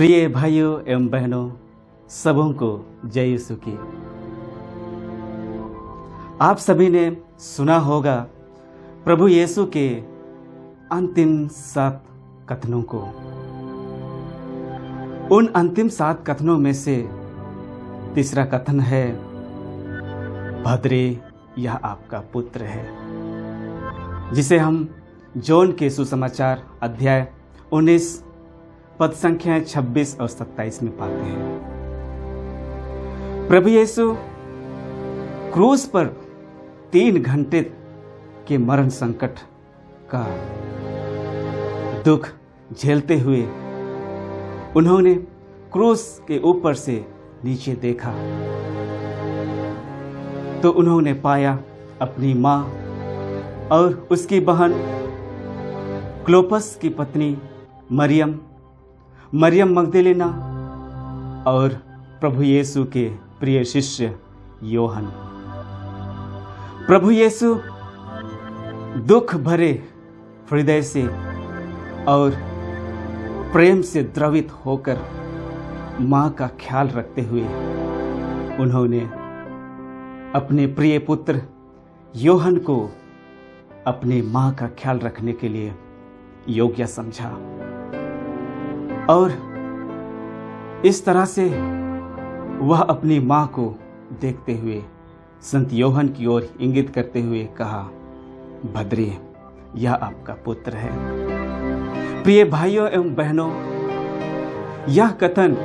प्रिय भाइयों एवं बहनों, सबों को जय यीशु की। आप सभी ने सुना होगा प्रभु यीशु के अंतिम 7 कथनों को। उन अंतिम 7 कथनों में से तीसरा कथन है, भद्रे यह आपका पुत्र है, जिसे हम जॉन के सुसमाचार अध्याय 19 पद संख्या 26 और 27 में पाते हैं। प्रभु यीशु क्रूस पर 3 घंटे के मरण संकट का दुख झेलते हुए उन्होंने क्रूस के ऊपर से नीचे देखा तो उन्होंने पाया अपनी मां और उसकी बहन क्लोपस की पत्नी मरियम मगदलीना और प्रभु यीशु के प्रिय शिष्य योहन। प्रभु यीशु दुख भरे हृदय से और प्रेम से द्रवित होकर मां का ख्याल रखते हुए उन्होंने अपने प्रिय पुत्र योहन को अपनी मां का ख्याल रखने के लिए योग्य समझा और इस तरह से वह अपनी मां को देखते हुए संत योहन की ओर इंगित करते हुए कहा, भद्रे यह आपका पुत्र है। प्रिय भाइयों एवं बहनों, यह कथन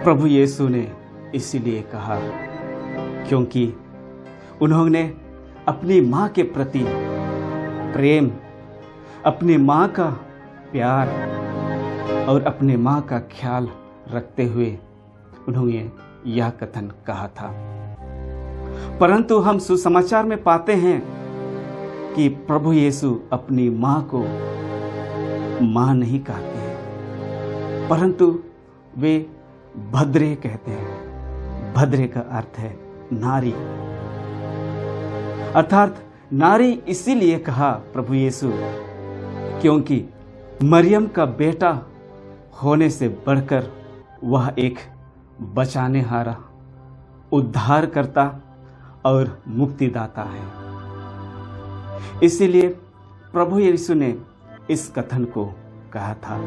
प्रभु यीशु ने इसीलिए कहा क्योंकि उन्होंने अपनी मां के प्रति प्रेम, अपनी मां का प्यार और अपने मां का ख्याल रखते हुए उन्होंने यह कथन कहा था। परंतु हम सुसमाचार में पाते हैं कि प्रभु यीशु अपनी मां को मां नहीं कहते हैं, परंतु वे भद्रे कहते हैं। भद्रे का अर्थ है नारी, अर्थात नारी इसीलिए कहा प्रभु यीशु क्योंकि मरियम का बेटा होने से बढ़कर वह एक बचानेहारा, उद्धारकर्ता और मुक्तिदाता है। इसीलिए प्रभु यीशु ने इस कथन को कहा था।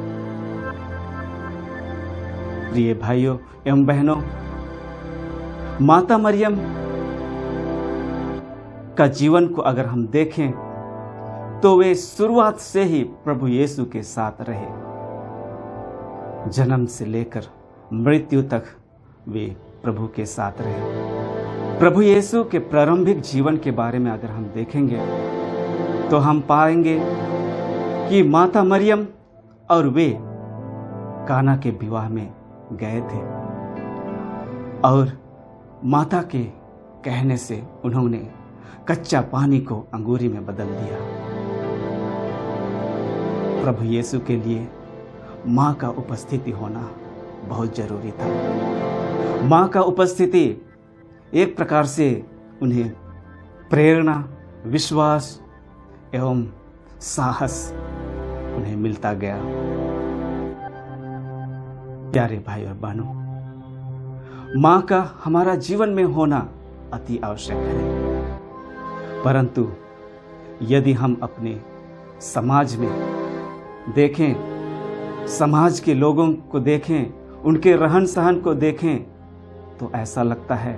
प्रिय भाइयों एवं बहनों, माता मरियम का जीवन को अगर हम देखें तो वे शुरुआत से ही प्रभु यीशु के साथ रहे। जन्म से लेकर मृत्यु तक वे प्रभु के साथ रहे। प्रभु यीशु के प्रारंभिक जीवन के बारे में अगर हम देखेंगे तो हम पाएंगे कि माता मरियम और वे काना के विवाह में गए थे और माता के कहने से उन्होंने कच्चा पानी को अंगूरी में बदल दिया। प्रभु यीशु के लिए मां का उपस्थिति होना बहुत जरूरी था। मां का उपस्थिति एक प्रकार से उन्हें प्रेरणा, विश्वास एवं साहस उन्हें मिलता गया। प्यारे भाई और बहनों, मां का हमारा जीवन में होना अति आवश्यक है। परंतु यदि हम अपने समाज में देखें, समाज के लोगों को देखें, उनके रहन सहन को देखें तो ऐसा लगता है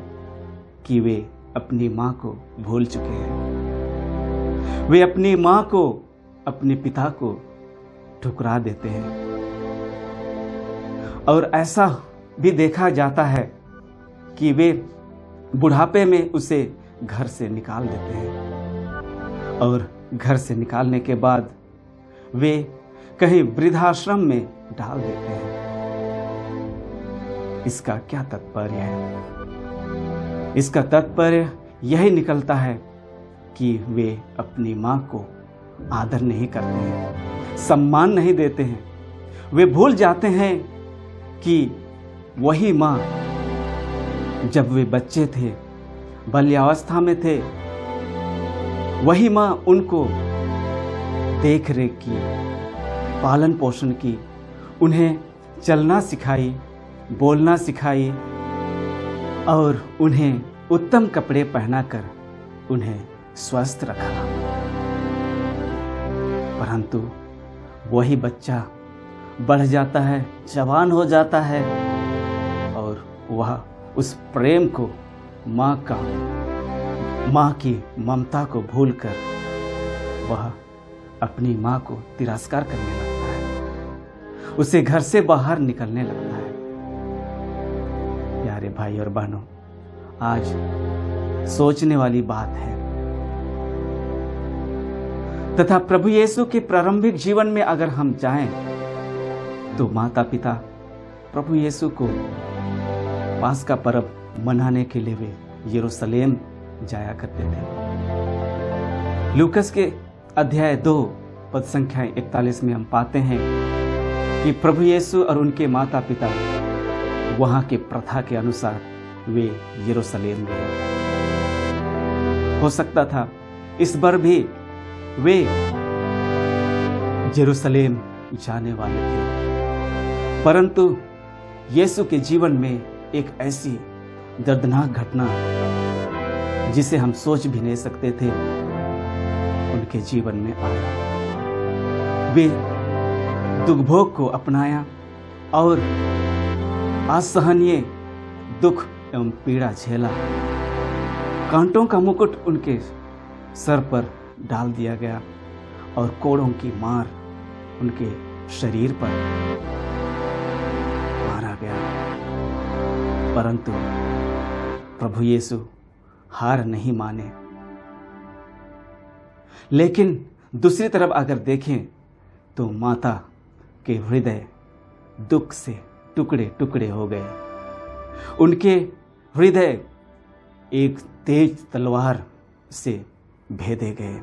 कि वे अपनी मां को भूल चुके हैं। वे अपनी मां को, अपने पिता को ठुकरा देते हैं और ऐसा भी देखा जाता है कि वे बुढ़ापे में उसे घर से निकाल देते हैं और घर से निकालने के बाद वे कहीं वृद्धाश्रम में डाल देते हैं। इसका क्या तात्पर्य है? इसका तात्पर्य यही निकलता है कि वे अपनी मां को आदर नहीं करते हैं, सम्मान नहीं देते हैं। वे भूल जाते हैं कि वही मां जब वे बच्चे थे, बाल्यावस्था में थे, वही मां उनको देख रेख की, पालन पोषण की, उन्हें चलना सिखाई, बोलना सिखाई और उन्हें उत्तम कपड़े पहनाकर उन्हें स्वस्थ रखा। परंतु वही बच्चा बढ़ जाता है, जवान हो जाता है और वह उस प्रेम को, माँ की ममता को भूलकर वह अपनी माँ को तिरस्कार करने लगता है, उसे घर से बाहर निकलने लगता है। प्यारे भाई और बहनों, आज सोचने वाली बात है तथा प्रभु यीशु के प्रारंभिक जीवन में अगर हम जाएं तो माता पिता प्रभु यीशु को पास का पर्व मनाने के लिए वे यरूशलेम जाया करते थे। लूकस के अध्याय 2 पद संख्या 41 में हम पाते हैं कि प्रभु यीशु और उनके माता पिता वहां के प्रथा के अनुसार वे यरूशलेम गए। हो सकता था इस बार भी वे यरूशलेम जाने वाले थे, परंतु यीशु के जीवन में एक ऐसी दर्दनाक घटना जिसे हम सोच भी नहीं सकते थे उनके जीवन में आया। वे दुखभोग को अपनाया और असहनीय दुख एवं पीड़ा झेला। कांटों का मुकुट उनके सर पर डाल दिया गया और कोड़ों की मार उनके शरीर पर मारा गया। परंतु प्रभु यीशु हार नहीं माने। लेकिन दूसरी तरफ अगर देखें तो माता के हृदय दुख से टुकड़े टुकड़े हो गए। उनके हृदय एक तेज तलवार से भेदे गए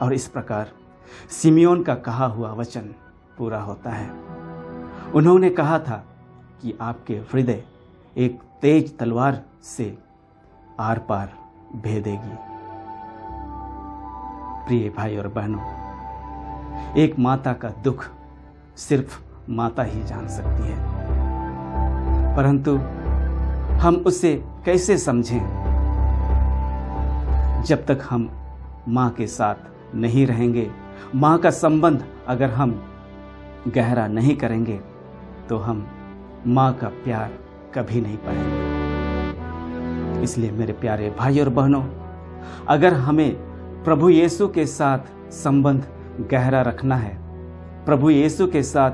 और इस प्रकार सिमियोन का कहा हुआ वचन पूरा होता है। उन्होंने कहा था कि आपके हृदय एक तेज तलवार से आर पार भेदेगी। प्रिय भाई और बहनों, एक माता का दुख सिर्फ माता ही जान सकती है, परंतु हम उसे कैसे समझें जब तक हम माँ के साथ नहीं रहेंगे। माँ का संबंध अगर हम गहरा नहीं करेंगे तो हम माँ का प्यार कभी नहीं पाएंगे। इसलिए मेरे प्यारे भाई और बहनों, अगर हमें प्रभु यीशु के साथ संबंध गहरा रखना है, प्रभु यीशु के साथ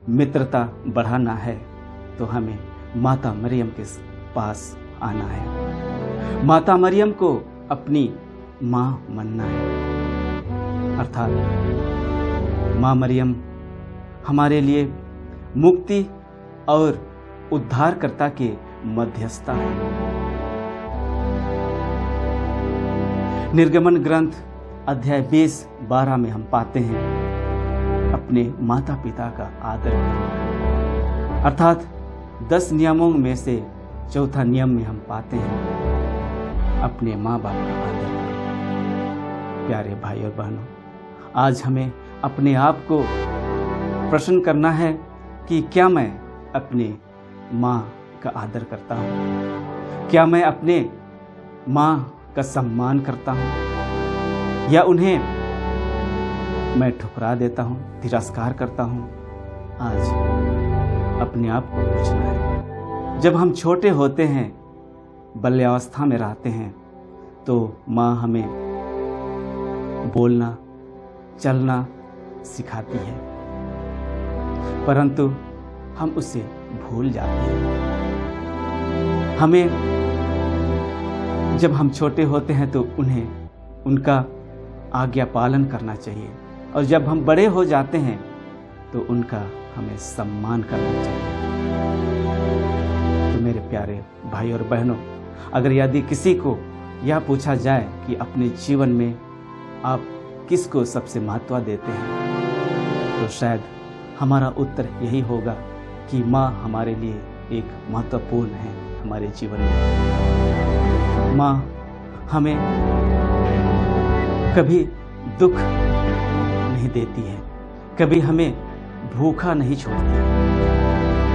मित्रता बढ़ाना है, तो हमें माता मरियम के पास आना है। माता मरियम को अपनी माँ मानना है। अर्थात माँ मरियम हमारे लिए मुक्ति और उद्धारकर्ता के मध्यस्थता है। निर्गमन ग्रंथ अध्याय 20-12 में हम पाते हैं अपने माता पिता का आदर करें। अर्थात 10 नियमों में से चौथा नियम में हम पाते हैं अपने माँ बाप का आदर करें। प्यारे भाई और बहनों, आज हमें अपने आप को प्रश्न करना है कि क्या मैं अपने माँ का आदर करता हूँ? क्या मैं अपने माँ का सम्मान करता हूँ या उन्हें मैं ठुकरा देता हूँ, तिरस्कार करता हूँ? आज अपने आप को पूछना है। जब हम छोटे होते हैं, बाल्यावस्था में रहते हैं, तो माँ हमें बोलना, चलना सिखाती है, परंतु हम उसे भूल जाते हैं। हमें जब हम छोटे होते हैं तो उन्हें उनका आज्ञा पालन करना चाहिए, और जब हम बड़े हो जाते हैं तो उनका हमें सम्मान करना चाहिए। तो मेरे प्यारे भाई और बहनों, अगर यदि किसी को यह पूछा जाए कि अपने जीवन में आप किसको सबसे महत्व देते हैं, तो शायद हमारा उत्तर यही होगा कि माँ हमारे लिए एक महत्वपूर्ण है हमारे जीवन में। माँ हमें कभी दुख नहीं देती है, कभी हमें भूखा नहीं छोड़ती,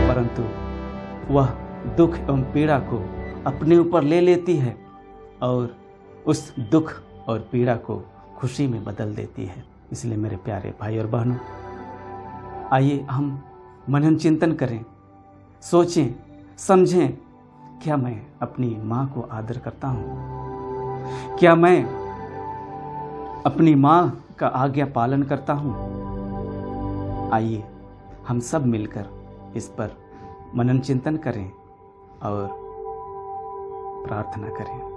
परंतु वह दुख एवं पीड़ा को अपने ऊपर ले लेती है और उस दुख और पीड़ा को खुशी में बदल देती है। इसलिए मेरे प्यारे भाई और बहनों, आइए हम मनन चिंतन करें, सोचें, समझें, क्या मैं अपनी माँ को आदर करता हूँ? क्या मैं अपनी माँ का आज्ञा पालन करता हूँ? आइए हम सब मिलकर इस पर मनन चिंतन करें और प्रार्थना करें।